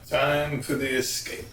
Time for the escape.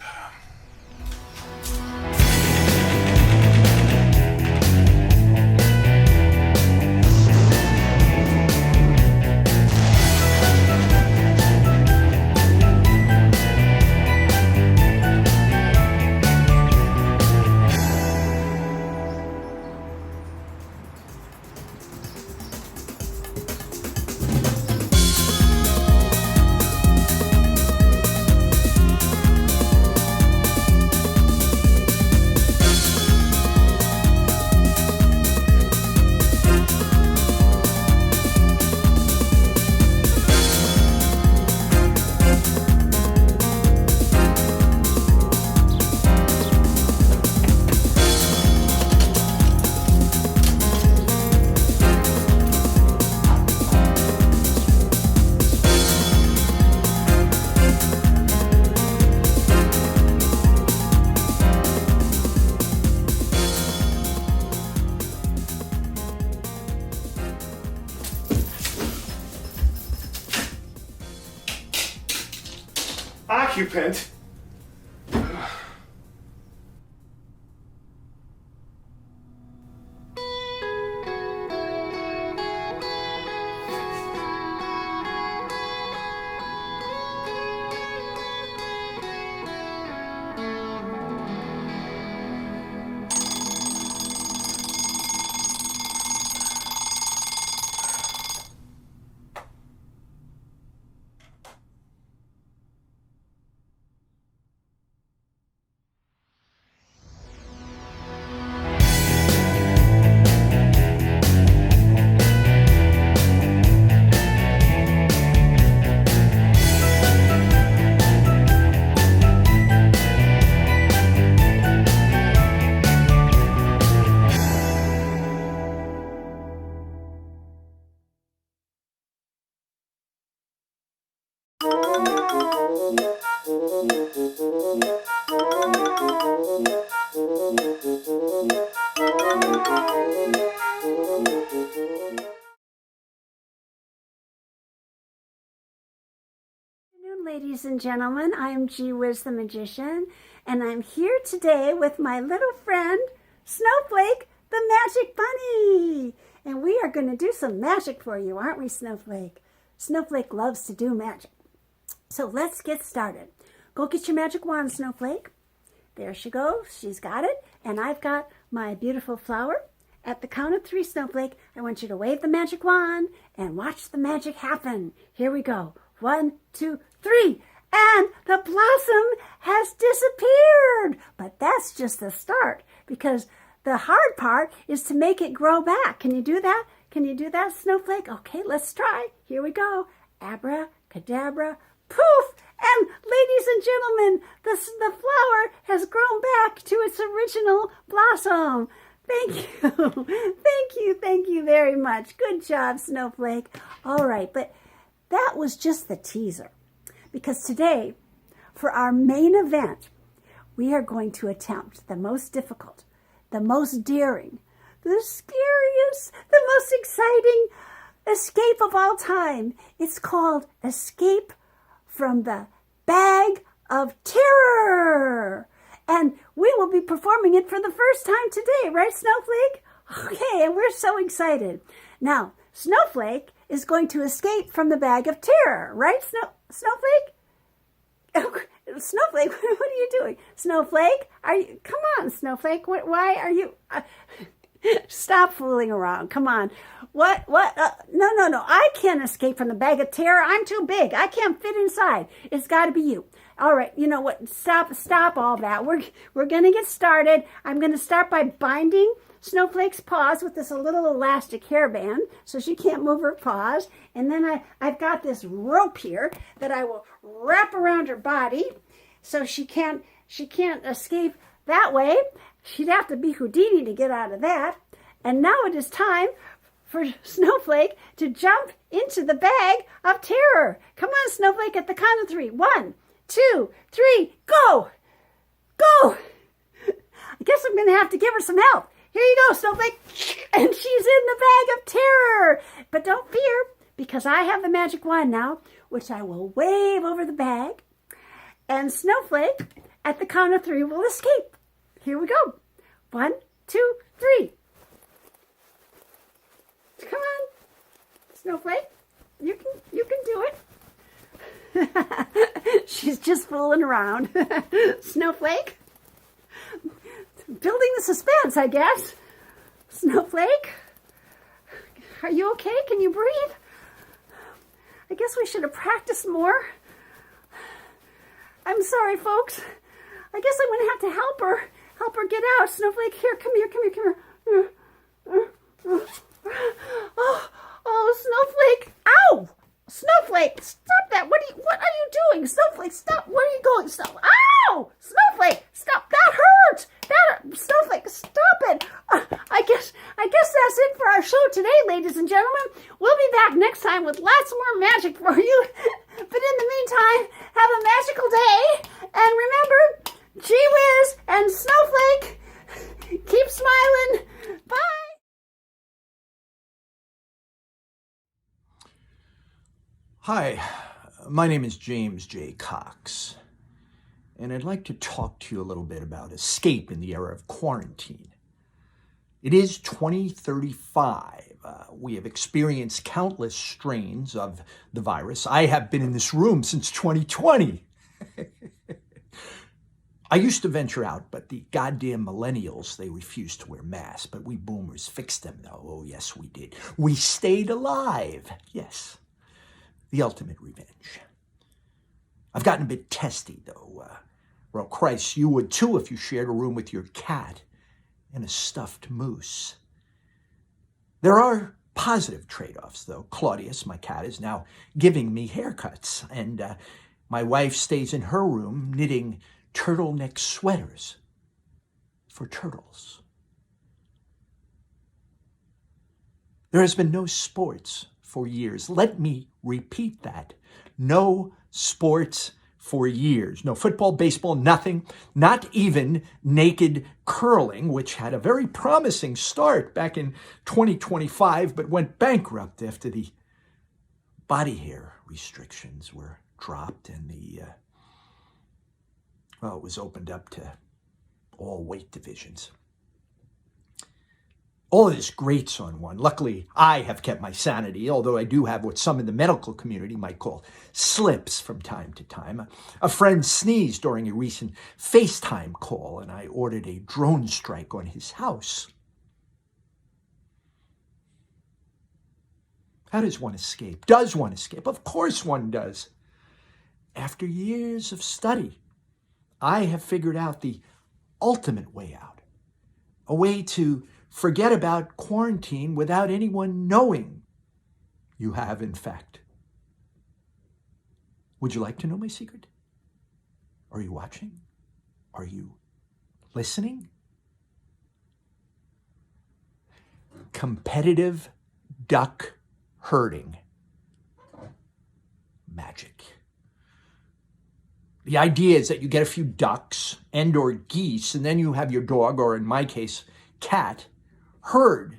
Occupant. Ladies and gentlemen, I'm Gee Whiz the Magician, and I'm here today with my little friend, Snowflake, the Magic Bunny. And we are going to do some magic for you, aren't we, Snowflake? Snowflake loves to do magic. So let's get started. Go get your magic wand, Snowflake. There she goes. She's got it. And I've got my beautiful flower. At the count of 3, Snowflake, I want you to wave the magic wand and watch the magic happen. Here we go. 1, 2, 3. And the blossom has disappeared. But that's just the start, because the hard part is to make it grow back. Can you do that? Can you do that, Snowflake? Okay, let's try. Here we go. Abracadabra. abracadabra, poof! And ladies and gentlemen, the flower has grown back to its original blossom. Thank you. Thank you very much. Good job, Snowflake. All right, but that was just the teaser. Because today, for our main event, we are going to attempt the most difficult, the most daring, the scariest, the most exciting escape of all time. It's called Escape from the Bag of Terror. And we will be performing it for the first time today, right, Snowflake? Okay, and we're so excited. Now, Snowflake is going to escape from the Bag of Terror, right, Snowflake? Snowflake, what are you doing? Snowflake, come on, Snowflake, why are you... Stop fooling around. Come on. What? No. I can't escape from the Bag of Terror. I'm too big. I can't fit inside. It's got to be you. All right. You know what? Stop all that. We're going to get started. I'm going to start by binding Snowflake's paws with this little elastic hairband so she can't move her paws. And then I've got this rope here that I will wrap around her body so she can't escape that way. She'd have to be Houdini to get out of that. And now it is time for Snowflake to jump into the Bag of Terror. Come on, Snowflake, at the count of 3. 1, 2, 3, go! Go! I guess I'm going to have to give her some help. Here you go, Snowflake. And she's in the Bag of Terror. But don't fear, because I have the magic wand now, which I will wave over the bag. And Snowflake, at the count of 3, will escape. Here we go. 1, 2, 3. Come on, Snowflake. You can do it. She's just fooling around. Snowflake. Building the suspense, I guess. Snowflake. Are you okay? Can you breathe? I guess we should have practiced more. I'm sorry, folks. I guess I'm going to have to help her get out. Snowflake, here, come here. Oh, Snowflake. Ow! Snowflake, stop that. What are you doing? Snowflake, stop. Where are you going? Stop. Ow! Snowflake, stop. That hurts. Snowflake, stop it. I guess that's it for our show today, ladies and gentlemen. We'll be back next time with lots more magic for you. But in the meantime, have a magical day. And remember, Gee Whiz and Snowflake, keep smiling. Bye. Hi, my name is James J. Cox, and I'd like to talk to you a little bit about escape in the era of quarantine. It is 2035. We have experienced countless strains of the virus. I have been in this room since 2020. I used to venture out, but the goddamn millennials, they refused to wear masks. But we boomers fixed them, though. Oh, yes, we did. We stayed alive. Yes. The ultimate revenge. I've gotten a bit testy, though. Well, Christ, you would too if you shared a room with your cat and a stuffed moose. There are positive trade-offs, though. Claudius, my cat, is now giving me haircuts, and my wife stays in her room knitting turtleneck sweaters for turtles. There has been no sports for years. Let me repeat that. No sports for years. No football, baseball, nothing. Not even naked curling, which had a very promising start back in 2025, but went bankrupt after the body hair restrictions were dropped and it was opened up to all weight divisions. All of this grates on one. Luckily, I have kept my sanity, although I do have what some in the medical community might call slips from time to time. A friend sneezed during a recent FaceTime call, and I ordered a drone strike on his house. How does one escape? Does one escape? Of course one does. After years of study, I have figured out the ultimate way out. A way to forget about quarantine without anyone knowing you have, in fact, Would you like to know my secret? Are you watching? Are you listening? Competitive duck herding. Magic. The idea is that you get a few ducks and or geese, and then you have your dog, or in my case, cat, herd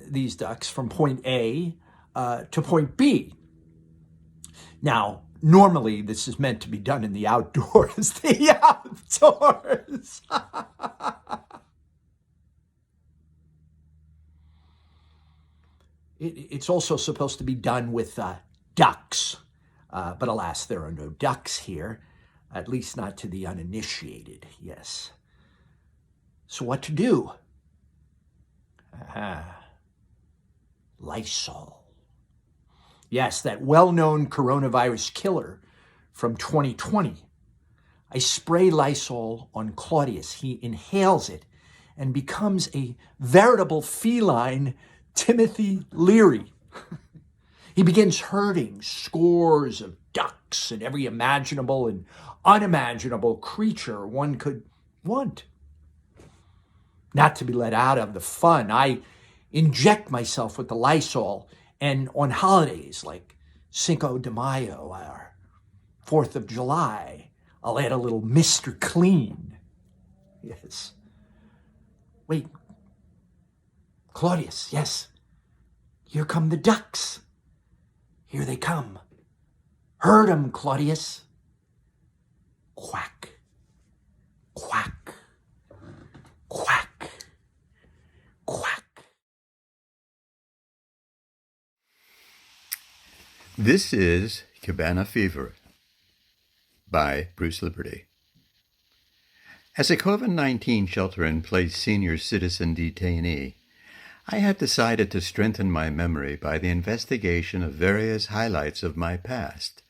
these ducks from point A to point B. Now, normally this is meant to be done in the outdoors. The outdoors. It's also supposed to be done with ducks, but alas, there are no ducks here, at least not to the uninitiated, yes. So what to do? Lysol. Yes, that well-known coronavirus killer from 2020. I spray Lysol on Claudius. He inhales it and becomes a veritable feline Timothy Leary. He begins herding scores of ducks and every imaginable and unimaginable creature one could want. Not to be let out of the fun, I inject myself with the Lysol, and on holidays like Cinco de Mayo or 4th of July, I'll add a little Mr. Clean. Yes. Wait. Claudius, yes. Here come the ducks. Here they come. Herd 'em, Claudius. Quack. Quack. Quack. Quack. This is Cabana Fever by Bruce Liberty. As a COVID-19 shelter-in-place senior citizen detainee, I have decided to strengthen my memory by the investigation of various highlights of my past,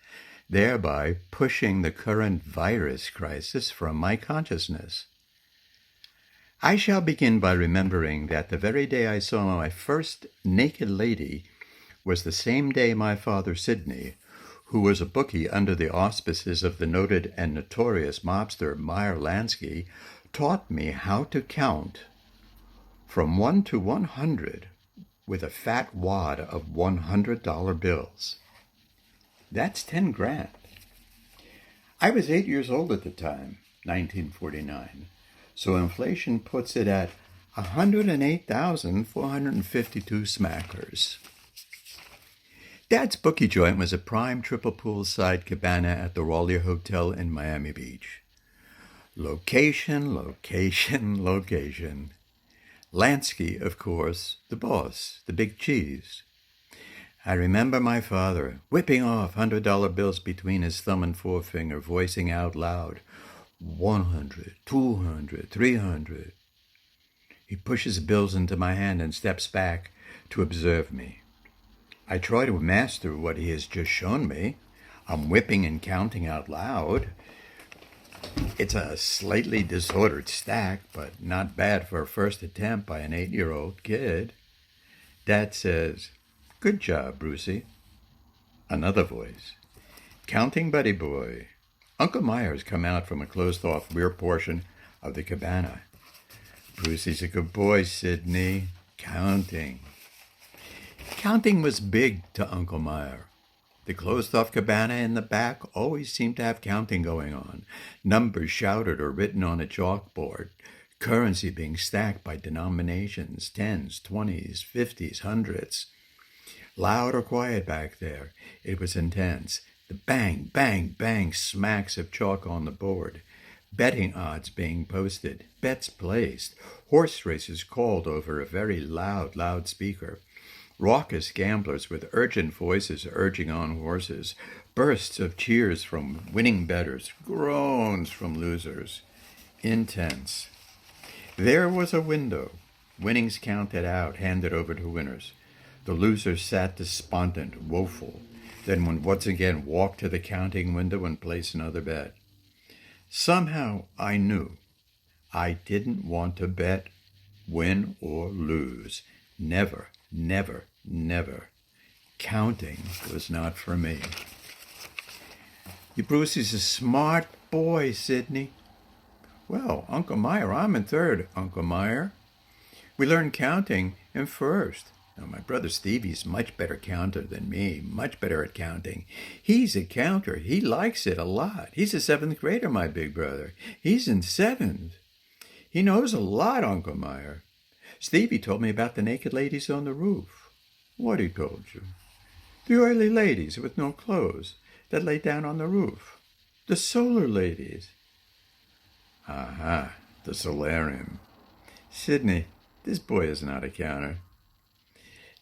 thereby pushing the current virus crisis from my consciousness. I shall begin by remembering that the very day I saw my first naked lady was the same day my father Sidney, who was a bookie under the auspices of the noted and notorious mobster Meyer Lansky, taught me how to count from 1 to 100 with a fat wad of $100 bills. That's 10 grand. I was 8 years old at the time, 1949, so inflation puts it at 108,452 smackers. Dad's bookie joint was a prime triple poolside cabana at the Raleigh Hotel in Miami Beach. Location, location, location. Lansky, of course, the boss, the big cheese. I remember my father whipping off $100 bills between his thumb and forefinger, voicing out loud, 100, 200, 300. He pushes bills into my hand and steps back to observe me. I try to master what he has just shown me. I'm whipping and counting out loud. It's a slightly disordered stack, but not bad for a first attempt by an 8-year-old kid. Dad says, "Good job, Brucey." Another voice, "Counting buddy boy." Uncle Myers come out from a closed-off rear portion of the cabana. "Brucey's a good boy, Sidney. Counting." Counting was big to Uncle Meyer. The closed-off cabana in the back always seemed to have counting going on, numbers shouted or written on a chalkboard, currency being stacked by denominations, 10s, 20s, 50s, 100s. Loud or quiet back there, it was intense. The bang, bang, bang smacks of chalk on the board, betting odds being posted, bets placed, horse races called over a very loud loudspeaker. Raucous gamblers with urgent voices urging on horses, bursts of cheers from winning bettors, groans from losers. Intense. There was a window. Winnings counted out, handed over to winners. The losers sat despondent, woeful, then would once again walk to the counting window and place another bet. Somehow I knew I didn't want to bet, win or lose. Never. Never, never. Counting was not for me. Brucey's a smart boy, Sidney. Well, Uncle Meyer, I'm in third, Uncle Meyer. We learned counting in first. Now, my brother Stevie's much better counter than me, much better at counting. He's a counter. He likes it a lot. He's a seventh grader, my big brother. He's in seventh. He knows a lot, Uncle Meyer. Stevie told me about the naked ladies on the roof. What he told you? The oily ladies with no clothes that lay down on the roof. The solar ladies. Aha, the solarium. Sidney, this boy is not a counter.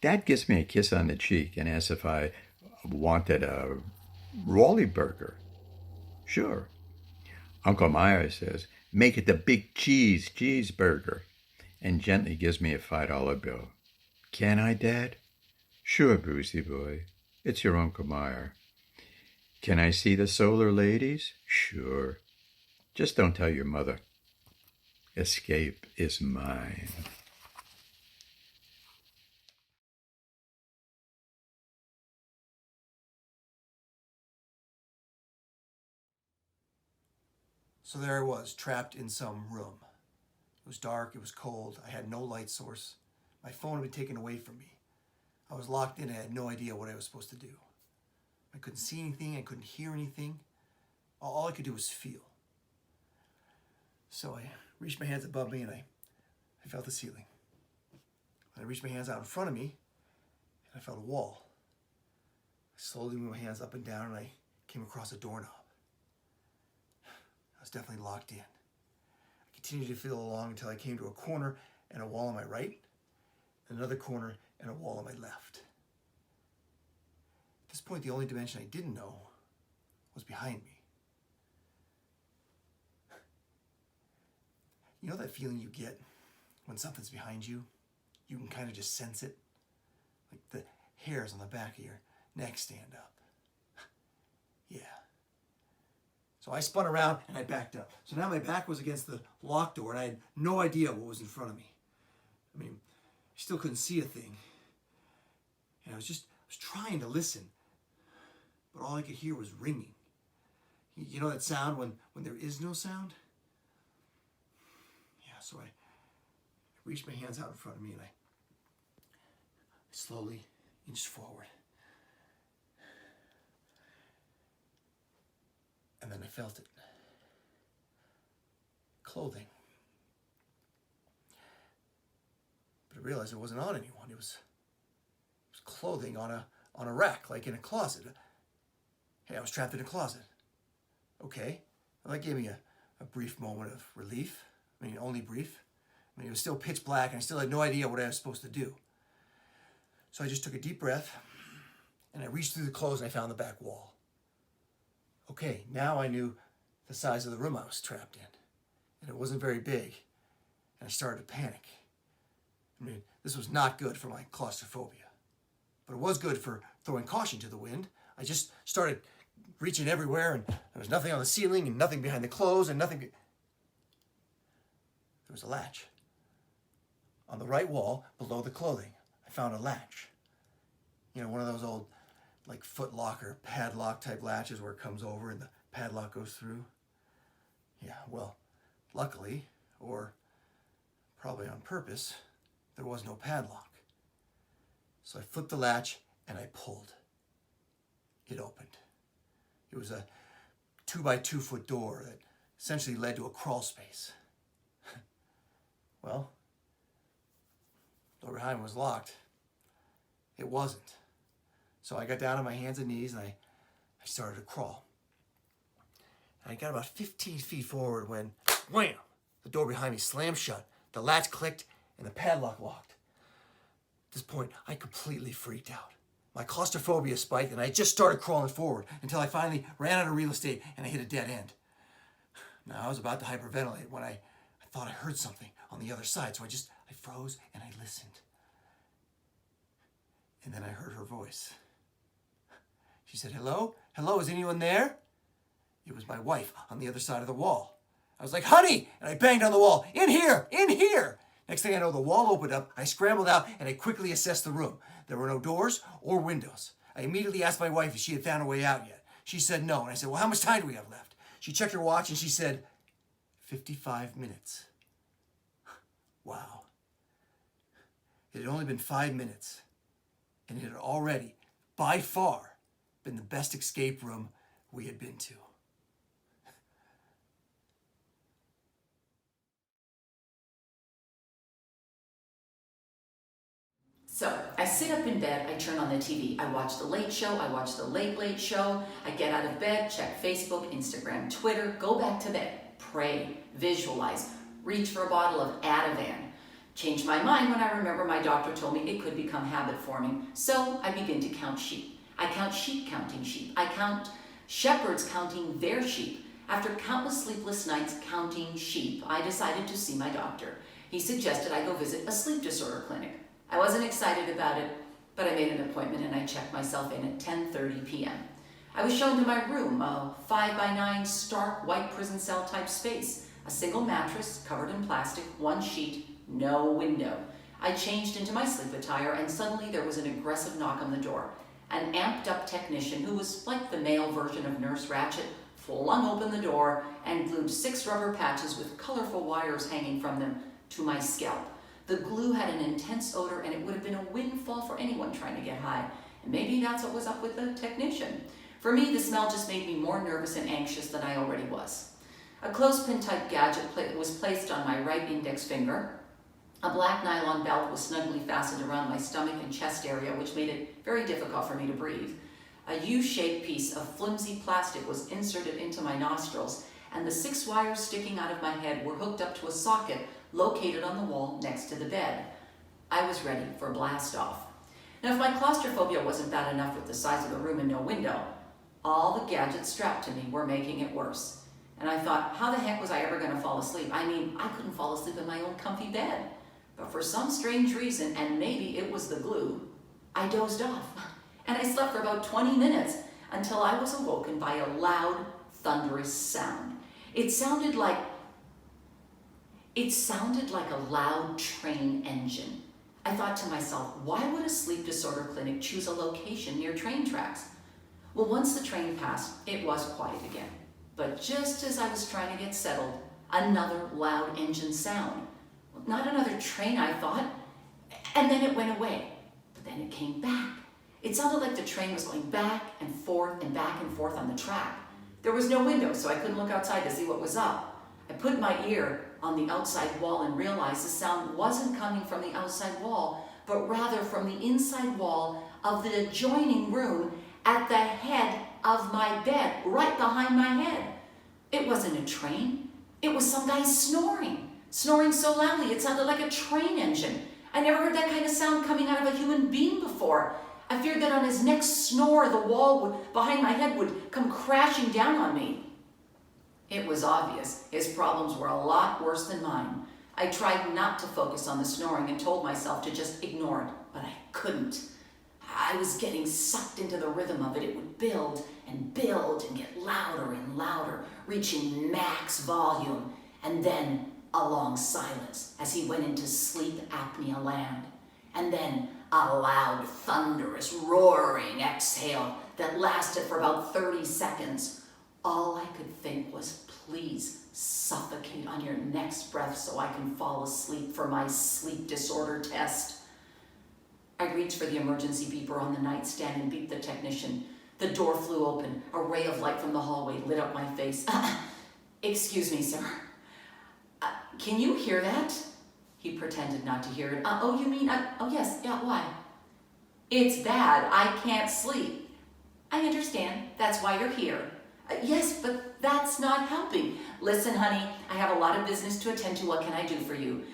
Dad gives me a kiss on the cheek and asks if I wanted a Raleigh burger. Sure. Uncle Meyer says, make it the big cheeseburger, and gently gives me a $5 bill. Can I, Dad? Sure, Brucey boy. It's your Uncle Meyer. Can I see the solar ladies? Sure. Just don't tell your mother. Escape is mine. So there I was, trapped in some room. It was dark, it was cold, I had no light source. My phone had been taken away from me. I was locked in and I had no idea what I was supposed to do. I couldn't see anything, I couldn't hear anything. All I could do was feel. So I reached my hands above me and I felt the ceiling. I reached my hands out in front of me and I felt a wall. I slowly moved my hands up and down and I came across a doorknob. I was definitely locked in. I continued to feel along until I came to a corner and a wall on my right, another corner and a wall on my left. At this point, the only dimension I didn't know was behind me. You know that feeling you get when something's behind you? You can kind of just sense it. Like the hairs on the back of your neck stand up. Yeah. So I spun around and I backed up. So now my back was against the locked door and I had no idea what was in front of me. I mean, I still couldn't see a thing. And I was trying to listen, but all I could hear was ringing. You know that sound when there is no sound? Yeah, so I reached my hands out in front of me and I slowly inched forward. And then I felt it. Clothing. But I realized it wasn't on anyone. It was clothing on a rack, like in a closet. Hey, I was trapped in a closet. Okay. Well, that gave me a brief moment of relief. I mean, only brief. I mean, it was still pitch black and I still had no idea what I was supposed to do. So I just took a deep breath and I reached through the clothes and I found the back wall. Okay, now I knew the size of the room I was trapped in. And it wasn't very big. And I started to panic. I mean, this was not good for my claustrophobia. But it was good for throwing caution to the wind. I just started reaching everywhere and there was nothing on the ceiling and nothing behind the clothes and nothing. There was a latch. On the right wall, below the clothing, I found a latch. You know, one of those old like Foot Locker padlock type latches where it comes over and the padlock goes through. Yeah, well, luckily, or probably on purpose, there was no padlock. So I flipped the latch and I pulled. It opened. It was a 2x2 foot door that essentially led to a crawl space. Well, the door behind was locked. It wasn't. So I got down on my hands and knees and I started to crawl. And I got about 15 feet forward when, wham, the door behind me slammed shut, the latch clicked, and the padlock locked. At this point, I completely freaked out. My claustrophobia spiked and I just started crawling forward until I finally ran out of real estate and I hit a dead end. Now, I was about to hyperventilate when I thought I heard something on the other side, so I froze and I listened. And then I heard her voice. She said, "Hello? Hello, is anyone there?" It was my wife on the other side of the wall. I was like, "Honey!" And I banged on the wall. "In here! In here!" Next thing I know, the wall opened up. I scrambled out and I quickly assessed the room. There were no doors or windows. I immediately asked my wife if she had found a way out yet. She said no. And I said, well, how much time do we have left? She checked her watch and she said, 55 minutes. Wow. It had only been 5 minutes, and it had already, by far, been the best escape room we had been to. So I sit up in bed, I turn on the TV, I watch The Late Show, I watch The Late Late Show, I get out of bed, check Facebook, Instagram, Twitter, go back to bed, pray, visualize, reach for a bottle of Ativan. Change my mind when I remember my doctor told me it could become habit forming, so I begin to count sheep. I count sheep counting sheep. I count shepherds counting their sheep. After countless sleepless nights counting sheep, I decided to see my doctor. He suggested I go visit a sleep disorder clinic. I wasn't excited about it, but I made an appointment and I checked myself in at 10:30 p.m. I was shown to my room, a 5x9 stark white prison cell type space, a single mattress covered in plastic, one sheet, no window. I changed into my sleep attire and suddenly there was an aggressive knock on the door. An amped up technician who was like the male version of Nurse Ratched flung open the door and glued 6 rubber patches with colorful wires hanging from them to my scalp. The glue had an intense odor and it would have been a windfall for anyone trying to get high. And maybe that's what was up with the technician. For me, the smell just made me more nervous and anxious than I already was. A clothespin type gadget was placed on my right index finger. A black nylon belt was snugly fastened around my stomach and chest area, which made it very difficult for me to breathe. A U-shaped piece of flimsy plastic was inserted into my nostrils, and the 6 wires sticking out of my head were hooked up to a socket located on the wall next to the bed. I was ready for blast off. Now, if my claustrophobia wasn't bad enough with the size of the room and no window, all the gadgets strapped to me were making it worse. And I thought, how the heck was I ever going to fall asleep? I mean, I couldn't fall asleep in my own comfy bed. But for some strange reason, and maybe it was the glue, I dozed off. And I slept for about 20 minutes until I was awoken by a loud, thunderous sound. It sounded like a loud train engine. I thought to myself, why would a sleep disorder clinic choose a location near train tracks? Well, once the train passed, it was quiet again. But just as I was trying to get settled, another loud engine sound. Not another train, I thought. And then it went away. But then it came back. It sounded like the train was going back and forth on the track. There was no window, so I couldn't look outside to see what was up. I put my ear on the outside wall and realized the sound wasn't coming from the outside wall, but rather from the inside wall of the adjoining room at the head of my bed, right behind my head. It wasn't a train. It was some guy snoring so loudly it sounded like a train engine. I never heard that kind of sound coming out of a human being before. I feared that on his next snore, the wall behind my head would come crashing down on me. It was obvious his problems were a lot worse than mine. I tried not to focus on the snoring and told myself to just ignore it, but I couldn't. I was getting sucked into the rhythm of it. It would build and get louder and louder, reaching max volume, and then a long silence as he went into sleep apnea land. And then a loud, thunderous, roaring exhale that lasted for about 30 seconds. All I could think was, please suffocate on your next breath so I can fall asleep for my sleep disorder test. I reached for the emergency beeper on the nightstand and beeped the technician. The door flew open. A ray of light from the hallway lit up my face. Excuse me, sir. Can you hear that? He pretended not to hear it. Oh, you mean, oh yes, yeah, why? It's bad. I can't sleep. I understand. That's why you're here. Yes, but that's not helping. Listen, honey, I have a lot of business to attend to. What can I do for you?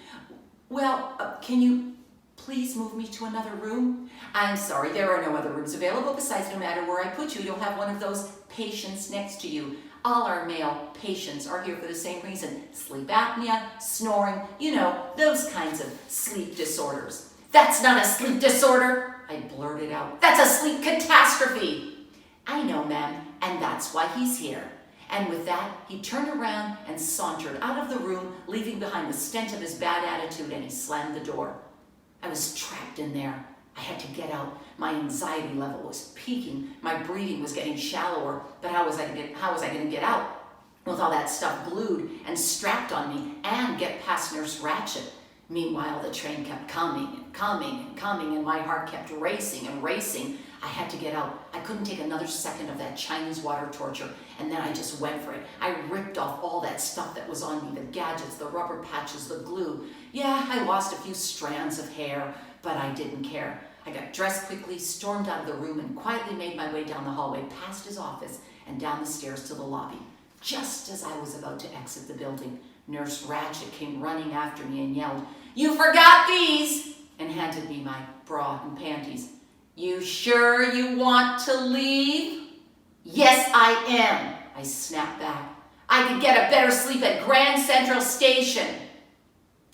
Well, can you please move me to another room? I'm sorry, there are no other rooms available. Besides, no matter where I put you, you'll have one of those patients next to you. All our male patients are here for the same reason. Sleep apnea, snoring, you know, those kinds of sleep disorders. That's not a sleep disorder, I blurted out. That's a sleep catastrophe. I know, ma'am, and that's why he's here. And with that, he turned around and sauntered out of the room, leaving behind the stench of his bad attitude, and he slammed the door. I was trapped in there. I had to get out. My anxiety level was peaking. My breathing was getting shallower. But how was I going to get out with all that stuff glued and strapped on me and get past Nurse Ratched? Meanwhile, the train kept coming and coming and coming, and my heart kept racing and racing. I had to get out. I couldn't take another second of that Chinese water torture, and then I just went for it. I ripped off all that stuff that was on me, the gadgets, the rubber patches, the glue. Yeah, I lost a few strands of hair, but I didn't care. I got dressed quickly, stormed out of the room, and quietly made my way down the hallway past his office and down the stairs to the lobby. Just as I was about to exit the building, Nurse Ratched came running after me and yelled, "You forgot these!" and handed me my bra and panties. "You sure you want to leave?" "Yes, I am," I snapped back. "I could get a better sleep at Grand Central Station."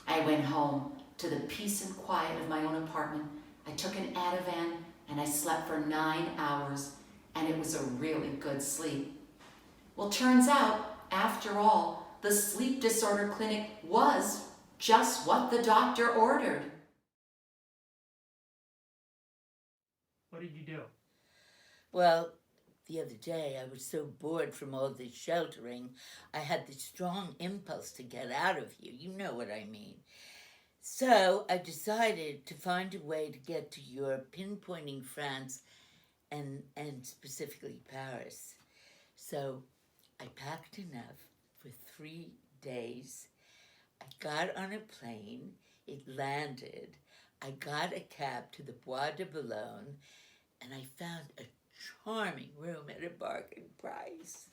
I went home to the peace and quiet of my own apartment. I took an Ativan and I slept for 9 hours, and it was a really good sleep. Well, turns out, after all, the sleep disorder clinic was just what the doctor ordered. What did you do? Well, the other day I was so bored from all this sheltering, I had this strong impulse to get out of here. You know what I mean. So I decided to find a way to get to Europe, pinpointing France and specifically Paris. So I packed enough for 3 days. I got on a plane, it landed, I got a cab to the Bois de Boulogne, and I found a charming room at a bargain price.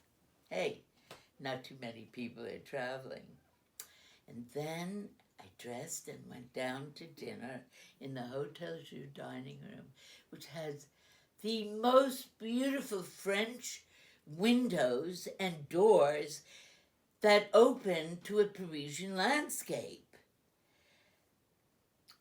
Hey, not too many people are traveling. And then I dressed and went down to dinner in the Hotel Jeu dining room, which has the most beautiful French windows and doors that open to a Parisian landscape.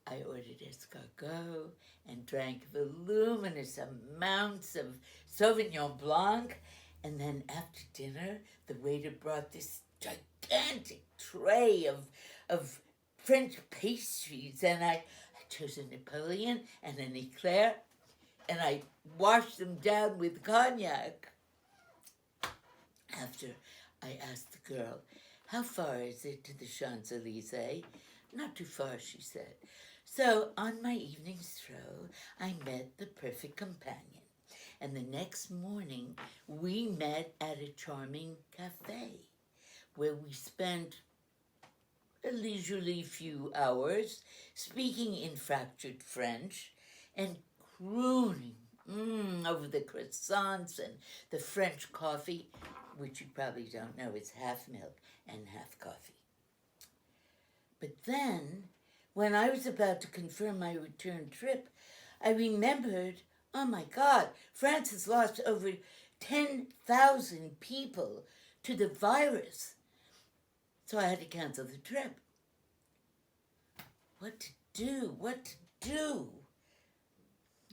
I ordered escargot and drank voluminous amounts of Sauvignon Blanc, and then after dinner, the waiter brought this gigantic tray of French pastries, and I chose a Napoleon and an eclair, and I washed them down with cognac. After, I asked the girl, "How far is it to the Champs-Élysées?" "Not too far," she said. So on my evening stroll, I met the perfect companion. And the next morning, we met at a charming cafe where we spent a leisurely few hours speaking in fractured French and crooning over the croissants and the French coffee, which you probably don't know is half milk and half coffee. But then, when I was about to confirm my return trip, I remembered, oh my God, France has lost over 10,000 people to the virus. So I had to cancel the trip. What to do?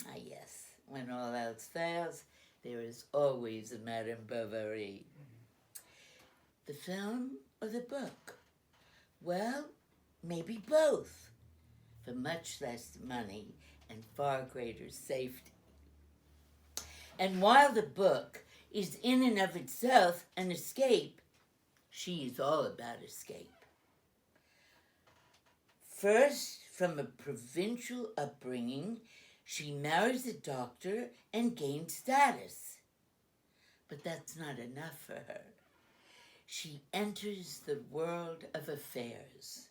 Ah yes, when all else fails, there is always a Madame Bovary. The film or the book? Well, maybe both, for much less money and far greater safety. And while the book is in and of itself an escape, she is all about escape. First, from a provincial upbringing, she marries a doctor and gains status. But that's not enough for her. She enters the world of affairs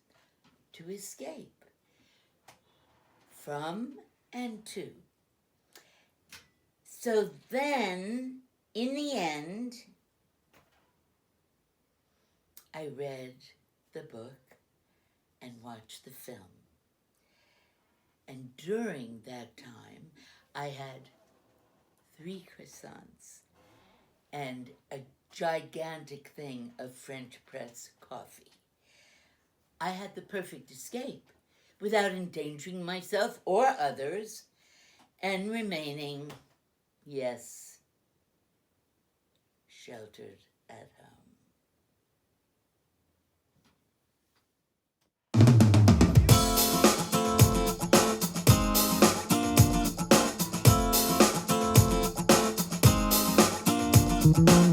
to escape from and to. So then, in the end, I read the book and watched the film. And during that time, I had 3 croissants and a gigantic thing of French press coffee. I had the perfect escape without endangering myself or others and remaining, yes, sheltered at home. Bye.